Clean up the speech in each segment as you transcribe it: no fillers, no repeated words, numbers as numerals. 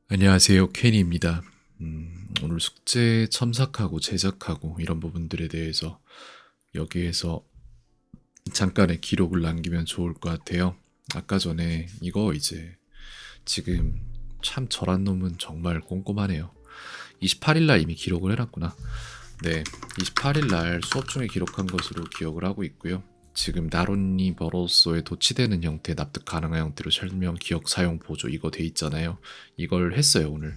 안녕하세요. 케니입니다. 오늘 숙제 첨삭하고 제작하고 이런 부분들에 대해서 여기에서 잠깐의 기록을 남기면 좋을 것 같아요. 아까 전에 이거 이제 지금 참 저란 놈은 정말 꼼꼼하네요. 28일 날 이미 기록을 해놨구나. 네, 28일 날 수업 중에 기록한 것으로 기억을 하고 있고요. 지금 나론니 버로소에 도치되는 형태, 납득 가능한 형태로 설명, 기억, 사용, 보조 이거 돼 있잖아요. 이걸 했어요 오늘.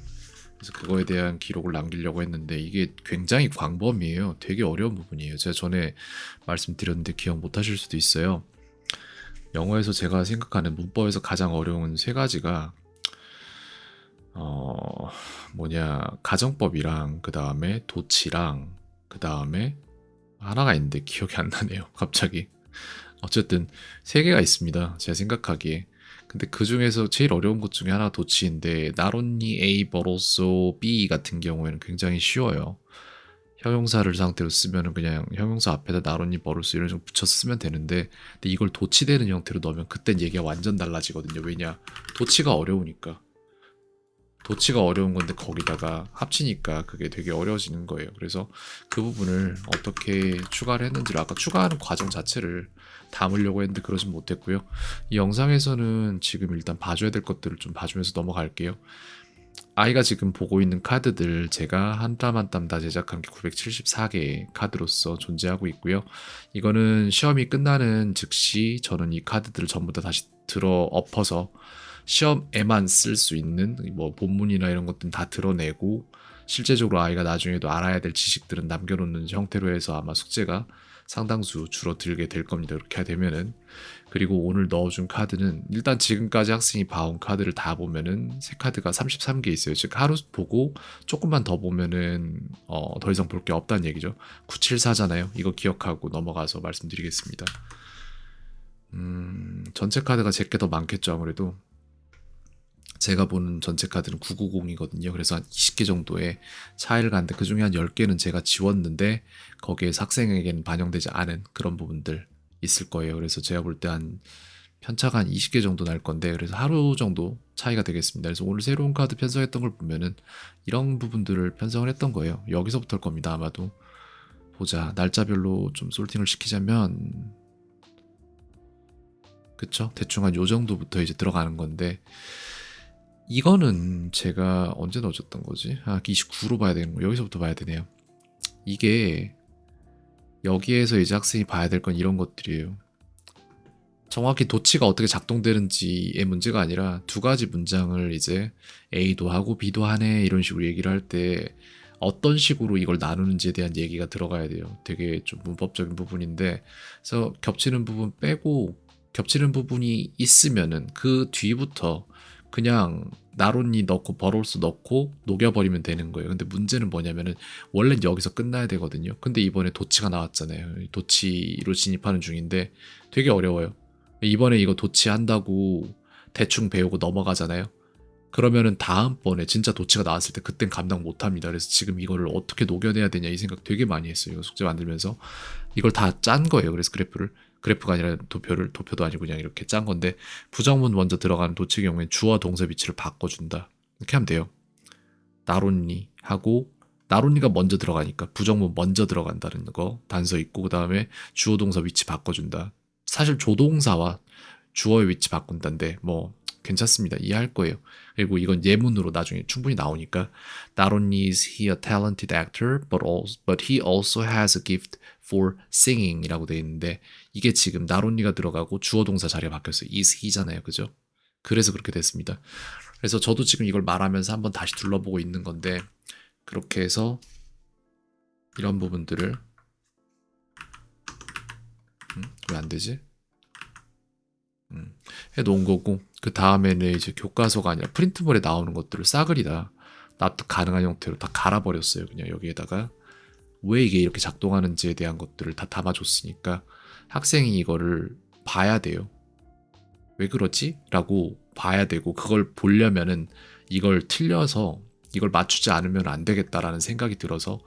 그래서 그거에 대한 기록을 남기려고 했는데 이게 굉장히 광범위해요. 되게 어려운 부분이에요. 제가 전에 말씀드렸는데 기억 못 하실 수도 있어요. 영어에서 제가 생각하는 문법에서 가장 어려운 세 가지가 어 가정법이랑 그 다음에 도치랑 그 다음에 하나가 있는데 기억이 안 나네요. 갑자기. 어쨌든 세 개가 있습니다. 제가 생각하기에. 근데 그 중에서 제일 어려운 것 중에 하나가 도치인데 나론니 A 버로소 B 같은 경우에는 굉장히 쉬워요. 형용사를 상태로 쓰면은 그냥 형용사 앞에다 나론니 버로소 이런 식으로 붙여 쓰면 되는데 근데 이걸 도치되는 형태로 넣으면 그땐 얘기가 완전 달라지거든요. 왜냐? 도치가 어려우니까. 도치가 어려운 건데 거기다가 합치니까 그게 되게 어려워지는 거예요. 그래서 그 부분을 어떻게 추가를 했는지를 아까 추가하는 과정 자체를 담으려고 했는데 그러진 못했고요. 이 영상에서는 지금 일단 봐줘야 될 것들을 좀 봐주면서 넘어갈게요. 아이가 지금 보고 있는 카드들 제가 한 땀 한 땀 다 제작한 게 974개의 카드로서 존재하고 있고요. 이거는 시험이 끝나는 즉시 저는 이 카드들을 전부 다 다시 들어 엎어서 시험에만 쓸 수 있는 뭐 본문이나 이런 것들은 다 드러내고 실제적으로 아이가 나중에도 알아야 될 지식들은 남겨놓는 형태로 해서 아마 숙제가 상당수 줄어들게 될 겁니다. 이렇게 되면은. 그리고 오늘 넣어준 카드는 일단 지금까지 학생이 봐온 카드를 다 보면은 새 카드가 33개 있어요. 즉 하루 보고 조금만 더 보면은 더 이상 볼 게 없다는 얘기죠. 974잖아요. 이거 기억하고 넘어가서 말씀드리겠습니다. 전체 카드가 제게 더 많겠죠 아무래도. 제가 보는 전체 카드는 990이거든요. 그래서 한 20개 정도의 차이를 가는데 그 중에 한 10개는 제가 지웠는데 거기에서 학생에게는 반영되지 않은 그런 부분들 있을 거예요. 그래서 제가 볼 때 한 편차가 한 20개 정도 날 건데 그래서 하루 정도 차이가 되겠습니다. 그래서 오늘 새로운 카드 편성했던 걸 보면은 이런 부분들을 편성을 했던 거예요. 여기서부터일 겁니다. 아마도. 보자. 날짜별로 좀 솔팅을 시키자면 그쵸? 대충 한 요 정도부터 이제 들어가는 건데 이거는 제가 언제 넣어줬던 거지? 29로 봐야 되는 거. 여기서부터 봐야 되네요. 이게 여기에서 이제 학생이 봐야 될 건 이런 것들이에요. 정확히 도치가 어떻게 작동되는지의 문제가 아니라 두 가지 문장을 이제 A도 하고 B도 하네 이런 식으로 얘기를 할 때 어떤 식으로 이걸 나누는지에 대한 얘기가 들어가야 돼요. 되게 좀 문법적인 부분인데 그래서 겹치는 부분 빼고 겹치는 부분이 있으면은 그 뒤부터 그냥 나론니 넣고 버롤스 넣고 녹여버리면 되는 거예요. 근데 문제는 뭐냐면은 원래는 여기서 끝나야 되거든요. 근데 이번에 도치가 나왔잖아요. 도치로 진입하는 중인데 되게 어려워요. 이번에 이거 도치한다고 대충 배우고 넘어가잖아요. 그러면은 다음번에 진짜 도치가 나왔을 때 그땐 감당 못합니다. 그래서 지금 이거를 어떻게 녹여내야 되냐 이 생각 되게 많이 했어요. 이거 숙제 만들면서 이걸 다 짠 거예요. 그래서 그래프가 아니라 도표도 아니고 그냥 이렇게 짠 건데 부정문 먼저 들어가는 도치 경우엔 주어 동사 위치를 바꿔준다. 이렇게 하면 돼요. 나론니 하고 나론니가 먼저 들어가니까 부정문 먼저 들어간다는 거 단서 있고 그 다음에 주어 동사 위치 바꿔준다. 사실 조동사와 주어의 위치 바꾼다인데 뭐 괜찮습니다. 이해할 거예요. 그리고 이건 예문으로 나중에 충분히 나오니까 Not only is he a talented actor, but he also has a gift for singing 이라고 되어 있는데 이게 지금 not only가 들어가고 주어 동사 자리가 바뀌었어요. is he잖아요. 그죠? 그래서 그렇게 됐습니다. 그래서 저도 지금 이걸 말하면서 한번 다시 둘러보고 있는 건데 그렇게 해서 이런 부분들을 왜 안 되지? 해놓은 거고 그 다음에는 이제 교과서가 아니라 프린트물에 나오는 것들을 싸그리 다 납득 가능한 형태로 다 갈아버렸어요. 그냥 여기에다가 왜 이게 이렇게 작동하는지에 대한 것들을 다 담아줬으니까 학생이 이거를 봐야 돼요. 왜 그러지? 라고 봐야 되고 그걸 보려면은 이걸 틀려서 이걸 맞추지 않으면 안 되겠다라는 생각이 들어서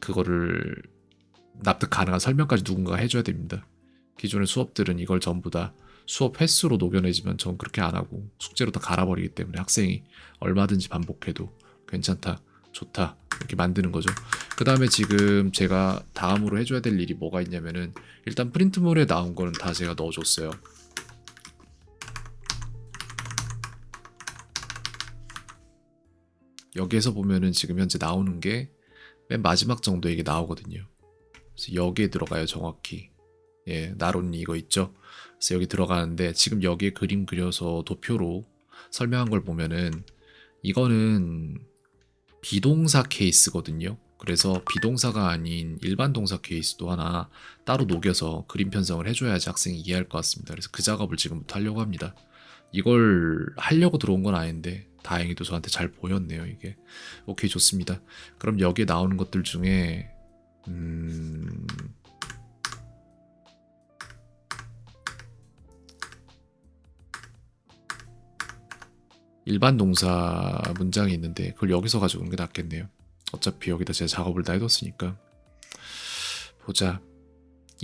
그거를 납득 가능한 설명까지 누군가가 해줘야 됩니다. 기존의 수업들은 이걸 전부 다 수업 횟수로 녹여내지만 전 그렇게 안 하고 숙제로 다 갈아버리기 때문에 학생이 얼마든지 반복해도 괜찮다, 좋다 이렇게 만드는 거죠. 그 다음에 지금 제가 다음으로 해줘야 될 일이 뭐가 있냐면은 일단 프린트물에 나온 거는 다 제가 넣어줬어요. 여기에서 보면은 지금 현재 나오는 게 맨 마지막 정도에 이게 나오거든요. 그래서 여기에 들어가요, 정확히. 예, 나론니 이거 있죠? 그래서 여기 들어가는데 지금 여기에 그림 그려서 도표로 설명한 걸 보면은 이거는 비동사 케이스거든요. 그래서 비동사가 아닌 일반 동사 케이스도 하나 따로 녹여서 그림 편성을 해줘야지 학생이 이해할 것 같습니다. 그래서 그 작업을 지금부터 하려고 합니다. 이걸 하려고 들어온 건 아닌데 다행히도 저한테 잘 보였네요, 이게. 오케이, 좋습니다. 그럼 여기에 나오는 것들 중에 일반 동사 문장이 있는데 그걸 여기서 가져오는 게 낫겠네요. 어차피 여기다 제가 작업을 다 해뒀으니까. 보자.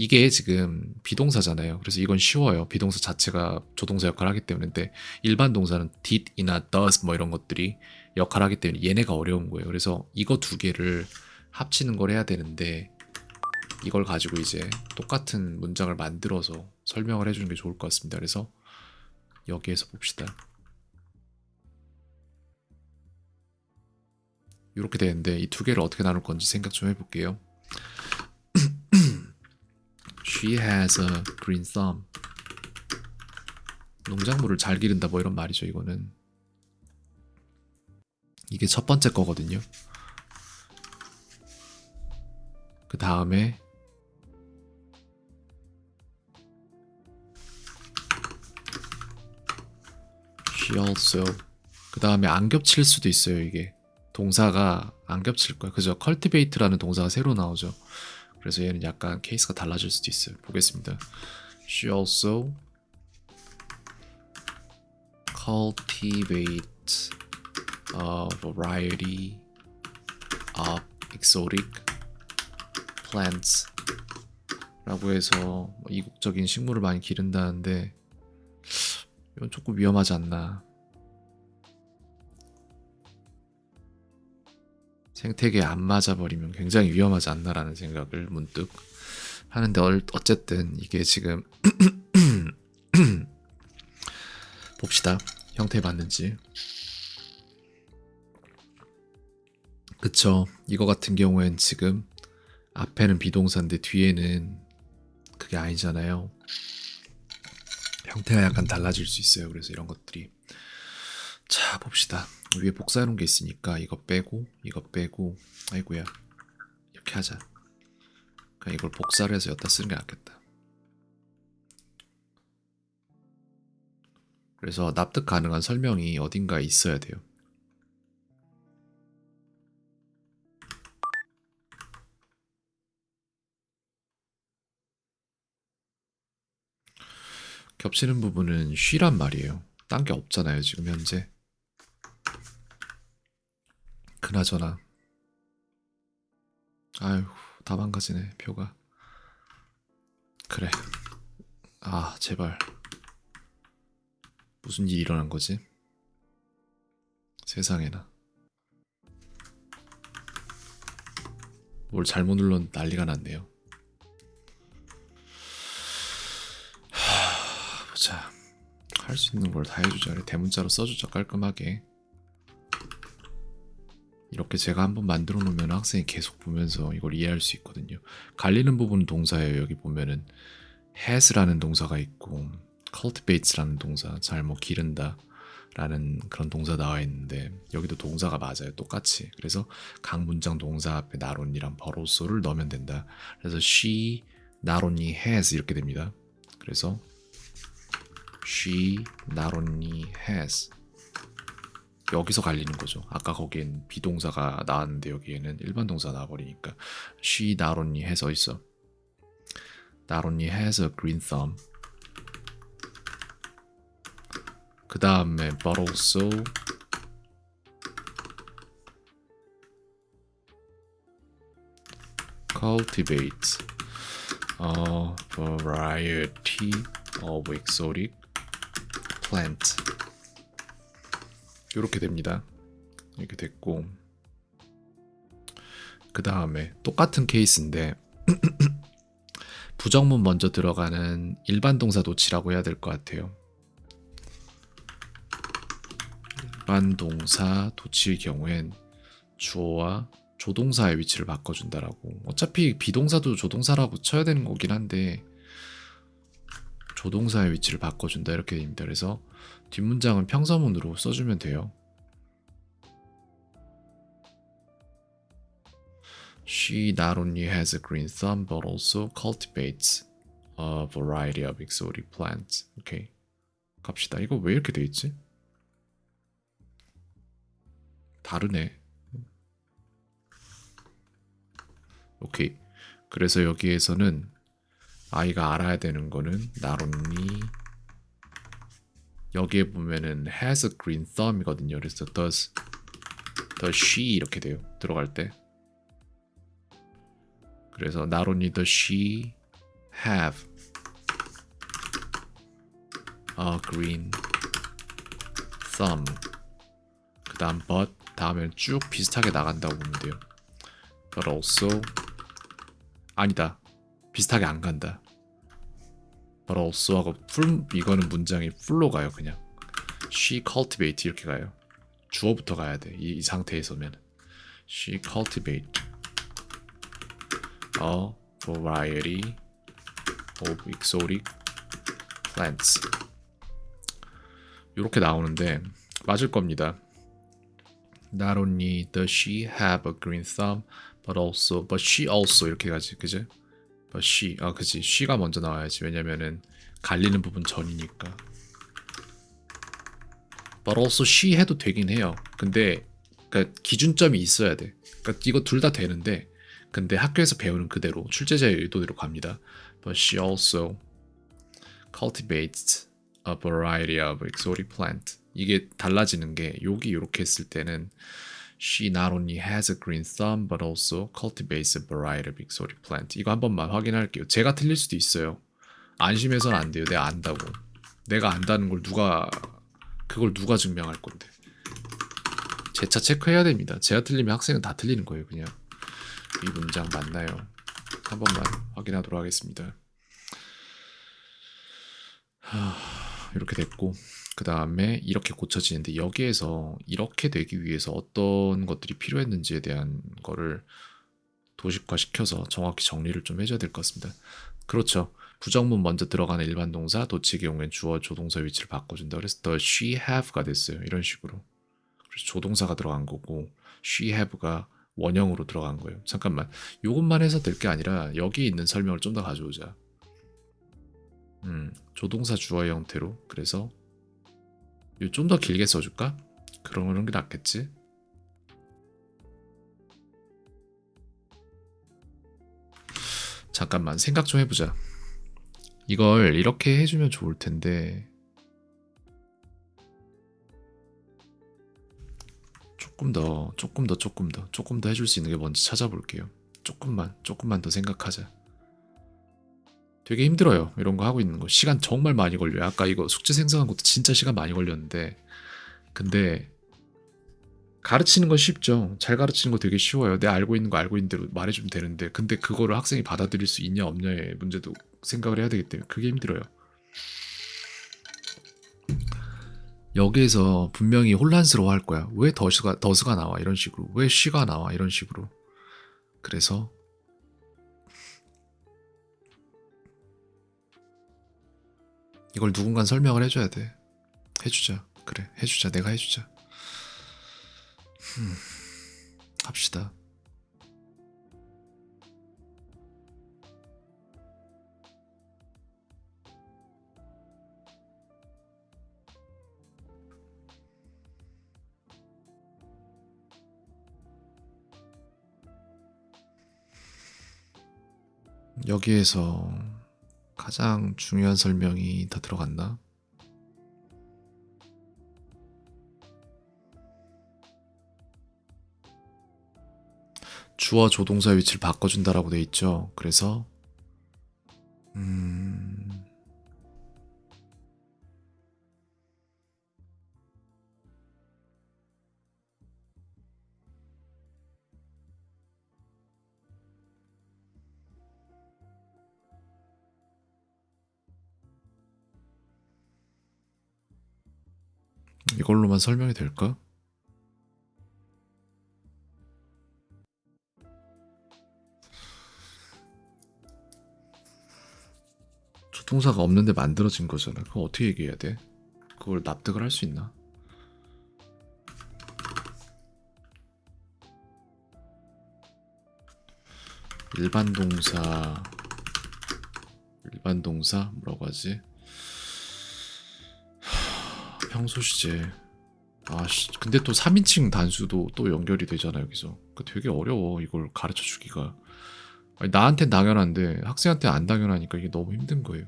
이게 지금 비동사잖아요. 그래서 이건 쉬워요. 비동사 자체가 조동사 역할을 하기 때문인데 일반 동사는 did이나 does 뭐 이런 것들이 역할을 하기 때문에 얘네가 어려운 거예요. 그래서 이거 두 개를 합치는 걸 해야 되는데 이걸 가지고 이제 똑같은 문장을 만들어서 설명을 해주는 게 좋을 것 같습니다. 그래서 여기에서 봅시다. 이렇게 되는데 이 두 개를 어떻게 나눌 건지 생각 좀 해볼게요. She has a green thumb. 농작물을 잘 기른다 뭐 이런 말이죠. 이거는 이게 첫 번째 거거든요. 그 다음에 she also. 그 다음에 안 겹칠 수도 있어요. 이게 동사가 안 겹칠 거야. 그죠? cultivate라는 동사가 새로 나오죠. 그래서 얘는 약간 케이스가 달라질 수도 있어요. 보겠습니다. She also cultivates a variety of exotic plants 라고 해서 이국적인 식물을 많이 기른다는데 이건 조금 위험하지 않나. 생태계에 안 맞아버리면 굉장히 위험하지 않나라는 생각을 문득 하는데 어쨌든 이게 지금 봅시다. 형태 맞는지. 그쵸. 이거 같은 경우엔 지금 앞에는 비동사인데 뒤에는 그게 아니잖아요. 형태가 약간 달라질 수 있어요. 그래서 이런 것들이. 자, 봅시다. 위에 복사해놓은 게 있으니까 이거 빼고 아이고야, 이렇게 하자. 그냥 이걸 복사를 해서 여기다 쓰는 게 낫겠다. 그래서 납득 가능한 설명이 어딘가에 있어야 돼요. 겹치는 부분은 she란 말이에요. 딴 게 없잖아요, 지금 현재. 그나저나 아휴, 다 망가지네, 표가. 그래. 아, 제발. 무슨 일이 일어난 거지? 세상에나. 뭘 잘못 눌렀는데 난리가 났네요. 보자. 할 수 있는 걸 다 해주자. 대문자로 써주자, 깔끔하게. 이렇게 제가 한번 만들어 놓으면 학생이 계속 보면서 이걸 이해할 수 있거든요. 갈리는 부분은 동사예요. 여기 보면은 has라는 동사가 있고 cultivates라는 동사, 잘 뭐 기른다 라는 그런 동사 나와 있는데 여기도 동사가 맞아요. 똑같이. 그래서 각 문장 동사 앞에 not only랑 but also를 넣으면 된다. 그래서 she not only has 이렇게 됩니다. 그래서 she not only has. 여기서 갈리는 거죠. 아까 거기엔 비동사가 나왔는데 여기에는 일반 동사가 나와버리니까 she not only has 어딨어? not only has a green thumb. 그 다음에 but also cultivates a variety of exotic plant. 이렇게 됩니다. 이렇게 됐고, 그 다음에 똑같은 케이스인데 부정문 먼저 들어가는 일반 동사 도치라고 해야 될 것 같아요. 일반 동사 도치의 경우엔 주어와 조동사의 위치를 바꿔준다라고. 어차피 비동사도 조동사라고 쳐야 되는 거긴 한데 조동사의 위치를 바꿔준다 이렇게 됩니다. 그래서 뒷문장은 평서문으로 써주면 돼요. She not only has a green thumb but also cultivates a variety of exotic plants. 오케이. 갑시다. 이거 왜 이렇게 돼 있지? 다르네. 오케이. 그래서 여기에서는 아이가 알아야 되는 거는 not only 여기에 보면은 has a green thumb이거든요. 그래서 does she 이렇게 돼요. 들어갈 때. 그래서 not only does she have a green thumb 그 다음 but 다음엔 쭉 비슷하게 나간다고 보면 돼요. but also 아니다. 비슷하게 안 간다. but also 하고 이거는 문장이 full로 가요. 그냥 she cultivate 이렇게 가요. 주어부터 가야 돼. 이 상태에서면 she cultivate a variety of exotic plants. 이렇게 나오는데 맞을 겁니다. Not only does she have a green thumb, but she also 이렇게 가지, 그지? But she, 그지? she가 먼저 나와야지. 왜냐면은 갈리는 부분 전이니까. But also she 해도 되긴 해요. 근데 그러니까 기준점이 있어야 돼. 그러니까 이거 둘 다 되는데, 근데 학교에서 배우는 그대로 출제자의 의도대로 갑니다. But she also cultivates a variety of exotic plant. 이게 달라지는 게 여기 이렇게 했을 때는 she not only has a green thumb but also cultivates a variety of exotic plant. 이거 한 번만 확인할게요. 제가 틀릴 수도 있어요. 안심해서는 안 돼요. 내가 안다고. 내가 안다는 걸 그걸 누가 증명할 건데. 재차 체크해야 됩니다. 제가 틀리면 학생은 다 틀리는 거예요. 그냥 이 문장 맞나요? 한 번만 확인하도록 하겠습니다. 이렇게 됐고 그 다음에 이렇게 고쳐지는데 여기에서 이렇게 되기 위해서 어떤 것들이 필요했는지에 대한 거를 도식화시켜서 정확히 정리를 좀 해줘야 될 것 같습니다. 그렇죠. 부정문 먼저 들어가는 일반 동사 도치의 경우엔 주어 조동사 위치를 바꿔준다. 그래서 does she have가 됐어요. 이런 식으로. 그래서 조동사가 들어간 거고 she have가 원형으로 들어간 거예요. 잠깐만. 이것만 해서 될 게 아니라 여기 있는 설명을 좀 더 가져오자. 조동사 주어의 형태로. 그래서 좀 더 길게 써줄까? 그런 게 낫겠지? 잠깐만 생각 좀 해보자. 이걸 이렇게 해주면 좋을 텐데 조금 더 해줄 수 있는 게 뭔지 찾아볼게요. 조금만 더 생각하자. 되게 힘들어요. 이런 거 하고 있는 거. 시간 정말 많이 걸려요. 아까 이거 숙제 생성한 것도 진짜 시간 많이 걸렸는데 근데 가르치는 건 쉽죠. 잘 가르치는 거 되게 쉬워요. 내가 알고 있는 거 알고 있는 대로 말해주면 되는데 근데 그거를 학생이 받아들일 수 있냐 없냐의 문제도 생각을 해야 되기 때문에 그게 힘들어요. 여기에서 분명히 혼란스러워 할 거야. 왜 더스가 나와 이런 식으로. 왜 she가 나와 이런 식으로. 그래서 이걸 누군가 설명을 해줘야 돼. 해주자. 그래 해주자. 내가 해주자. 합시다. 여기에서 가장 중요한 설명이 다 들어갔나? 주어 조동사 위치를 바꿔준다라고 돼 있죠. 그래서 이걸로만 설명이 될까? 조동사가 없는데 만들어진 거잖아. 그거 어떻게 얘기해야 돼? 그걸 납득을 할 수 있나? 일반 동사 뭐라고 하지? 평소 시제. 근데 또 3인칭 단수도 또 연결이 되잖아 여기서. 그 되게 어려워 이걸 가르쳐 주기가. 아니, 나한텐 당연한데 학생한테 안 당연하니까 이게 너무 힘든 거예요.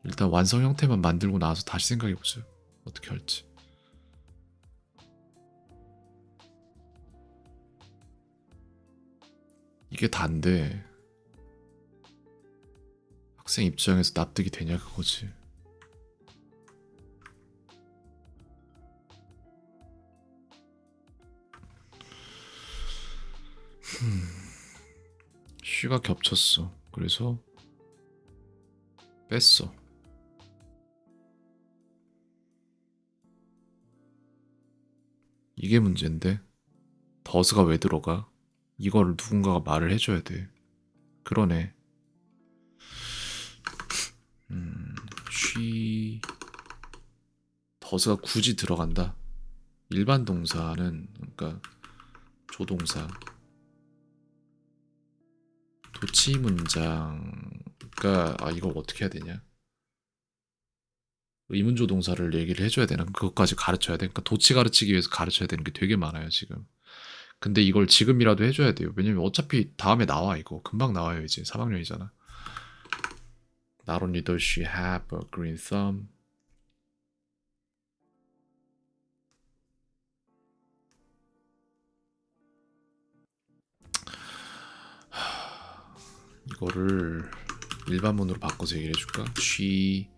일단 완성 형태만 만들고 나서 다시 생각해 보자. 어떻게 할지. 이게 다인데 학생 입장에서 납득이 되냐 그거지. 쉬가 겹쳤어. 그래서 뺐어. 이게 문제인데 더스가 왜 들어가? 이거를 누군가가 말을 해줘야 돼. 그러네. 쉬 더스가 굳이 들어간다. 일반 동사는 그러니까 조동사 도치 문장 그러니까 이걸 어떻게 해야 되냐? 의문조 동사를 얘기를 해줘야 되나? 그것까지 가르쳐야 돼. 그러니까 도치 가르치기 위해서 가르쳐야 되는 게 되게 많아요 지금. 근데 이걸 지금이라도 해줘야 돼요. 왜냐면 어차피 다음에 나와 이거 금방 나와요 이제 3학년이잖아. Not only does she have a green thumb. 이거를 일반문으로 바꿔서 얘기를 해줄까? She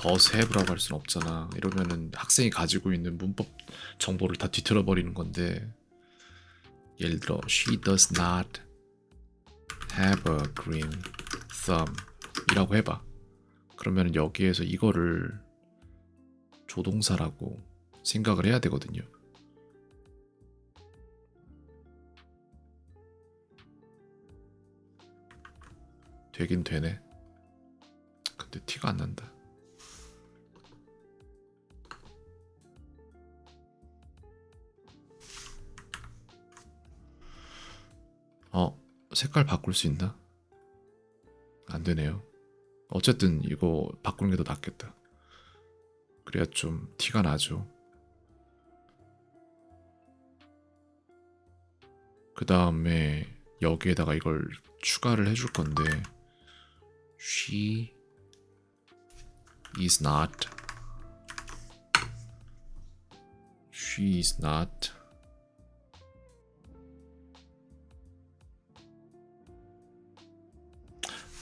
does have라고 할 수는 없잖아. 이러면은 학생이 가지고 있는 문법 정보를 다 뒤틀어 버리는 건데 예를 들어 She does not have a green thumb 이라고 해봐. 그러면 여기에서 이거를 조동사라고 생각을 해야 되거든요. 되긴 되네. 근데 티가 안 난다. 색깔 바꿀 수 있나? 안 되네요. 어쨌든 이거 바꾸는 게 더 낫겠다. 그래야 좀 티가 나죠. 그 다음에 여기에다가 이걸 추가를 해줄 건데 She is not She is not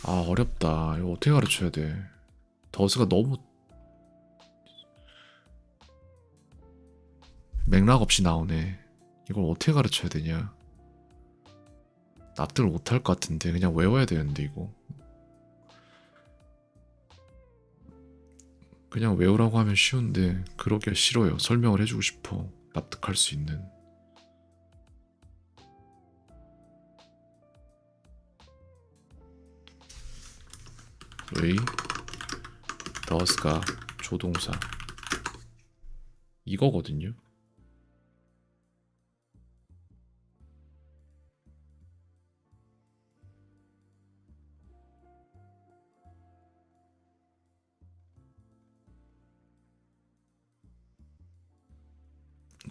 어렵다. 이거 어떻게 가르쳐야 돼? 더스가 너무 맥락 없이 나오네. 이걸 어떻게 가르쳐야 되냐? 납득을 못할 것 같은데 그냥 외워야 되는데 이거 그냥 외우라고 하면 쉬운데 그러기가 싫어요. 설명을 해주고 싶어. 납득할 수 있는. 의 does가 조동사 이거거든요.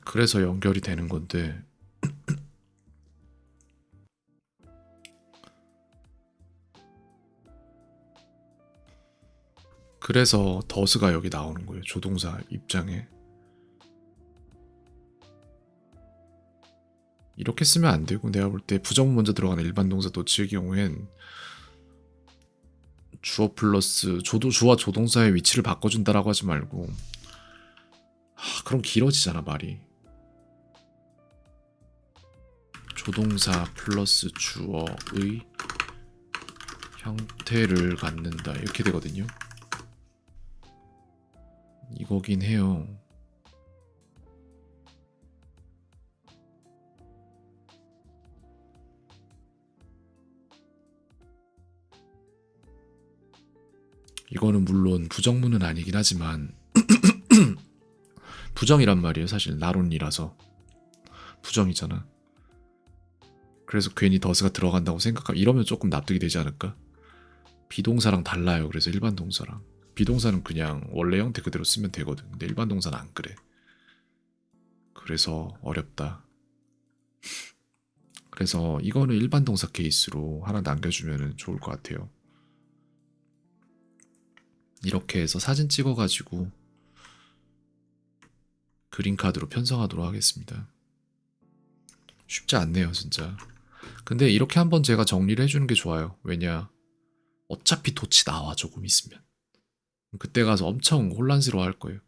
그래서 연결이 되는 건데 그래서 더스가 여기 나오는 거예요. 조동사 입장에. 이렇게 쓰면 안 되고 내가 볼 때 부정문 먼저 들어가는 일반 동사 도치의 경우엔 주어 플러스 주와 조동사의 위치를 바꿔준다라고 하지 말고 그럼 길어지잖아 말이. 조동사 플러스 주어의 형태를 갖는다 이렇게 되거든요. 이거긴 해요. 이거는 물론 부정문은 아니긴 하지만 부정이란 말이에요. 사실 나론이라서 부정이잖아. 그래서 괜히 더스가 들어간다고 생각하면 이러면 조금 납득이 되지 않을까? 비동사랑 달라요. 그래서 일반 동사랑 비동사는 그냥 원래 형태 그대로 쓰면 되거든. 근데 일반 동사는 안 그래. 그래서 어렵다. 그래서 이거는 일반 동사 케이스로 하나 남겨주면 좋을 것 같아요. 이렇게 해서 사진 찍어가지고 그린카드로 편성하도록 하겠습니다. 쉽지 않네요, 진짜. 근데 이렇게 한번 제가 정리를 해주는 게 좋아요. 왜냐? 어차피 돛이 나와, 조금 있으면. 그때 가서 엄청 혼란스러워 할 거예요.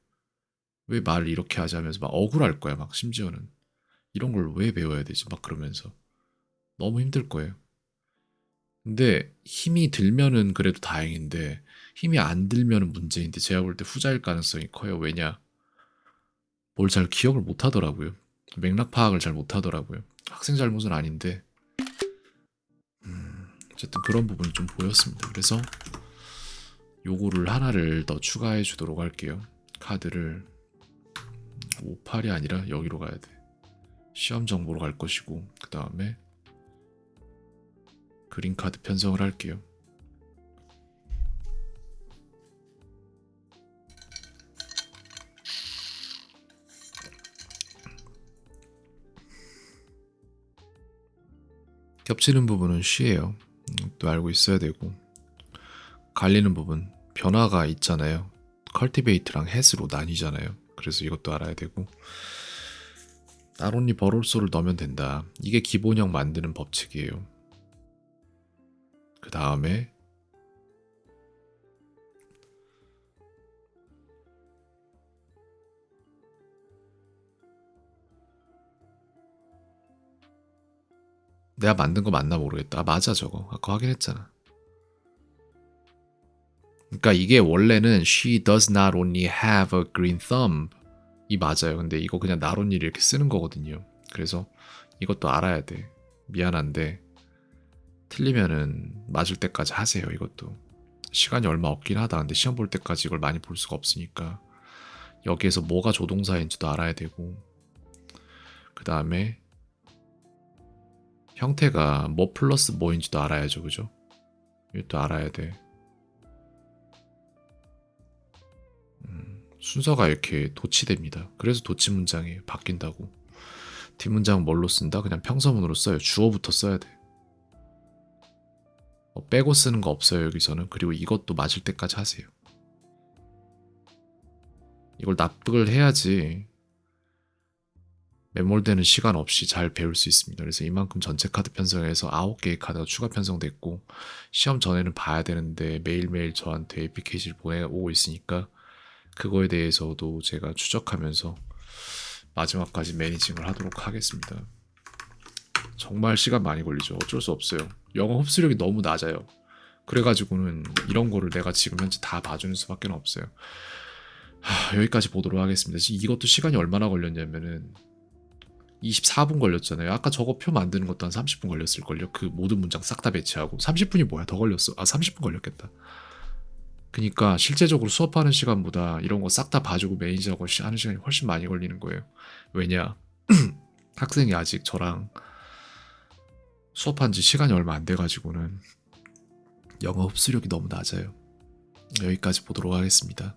왜 말을 이렇게 하자면서 막 억울할 거야, 막 심지어는. 이런 걸 왜 배워야 되지? 막 그러면서. 너무 힘들 거예요. 근데 힘이 들면은 그래도 다행인데 힘이 안 들면은 문제인데 제가 볼 때 후자일 가능성이 커요. 왜냐? 뭘 잘 기억을 못 하더라고요. 맥락 파악을 잘 못 하더라고요. 학생 잘못은 아닌데 어쨌든 그런 부분이 좀 보였습니다. 그래서 요거를 하나를 더 추가해 주도록 할게요. 카드를 58이 아니라 여기로 가야 돼. 시험 정보로 갈 것이고 그 다음에 그린 카드 편성을 할게요. 겹치는 부분은 쉬예요. 또 알고 있어야 되고 갈리는 부분 변화가 있잖아요. 컬티베이트랑 햇으로 나뉘잖아요. 그래서 이것도 알아야 되고 나론니 버롤소를 넣으면 된다. 이게 기본형 만드는 법칙이에요. 그 다음에 내가 만든 거 맞나 모르겠다. 아, 맞아 저거. 아까 확인했잖아. 그러니까 이게 원래는 She does not only have a green thumb 이 맞아요. 근데 이거 그냥 나론니를 이렇게 쓰는 거거든요. 그래서 이것도 알아야 돼. 미안한데 틀리면은 맞을 때까지 하세요. 이것도 시간이 얼마 없긴 하다. 근데 시험 볼 때까지 이걸 많이 볼 수가 없으니까 여기에서 뭐가 조동사인지도 알아야 되고 그 다음에 형태가 뭐 플러스 뭐인지도 알아야죠. 그죠? 이것도 알아야 돼. 순서가 이렇게 도치됩니다. 그래서 도치 문장이 바뀐다고. 뒷문장은 뭘로 쓴다? 그냥 평서문으로 써요. 주어부터 써야 돼. 빼고 쓰는 거 없어요. 여기서는. 그리고 이것도 맞을 때까지 하세요. 이걸 납득을 해야지 매몰되는 시간 없이 잘 배울 수 있습니다. 그래서 이만큼 전체 카드 편성해서 9개의 카드가 추가 편성됐고 시험 전에는 봐야 되는데 매일매일 저한테 에피케이지를 보내오고 있으니까 그거에 대해서도 제가 추적하면서 마지막까지 매니징을 하도록 하겠습니다. 정말 시간 많이 걸리죠. 어쩔 수 없어요. 영어 흡수력이 너무 낮아요. 그래가지고는 이런 거를 내가 지금 현재 다 봐주는 수밖에 없어요. 여기까지 보도록 하겠습니다. 이것도 시간이 얼마나 걸렸냐면은 24분 걸렸잖아요. 아까 저거 표 만드는 것도 한 30분 걸렸을걸요. 그 모든 문장 싹 다 배치하고 30분이 뭐야? 더 걸렸어. 30분 걸렸겠다. 그니까 실제적으로 수업하는 시간보다 이런 거 싹 다 봐주고 매니저하고 하는 시간이 훨씬 많이 걸리는 거예요. 왜냐? 학생이 아직 저랑 수업한 지 시간이 얼마 안 돼가지고는 영어 흡수력이 너무 낮아요. 여기까지 보도록 하겠습니다.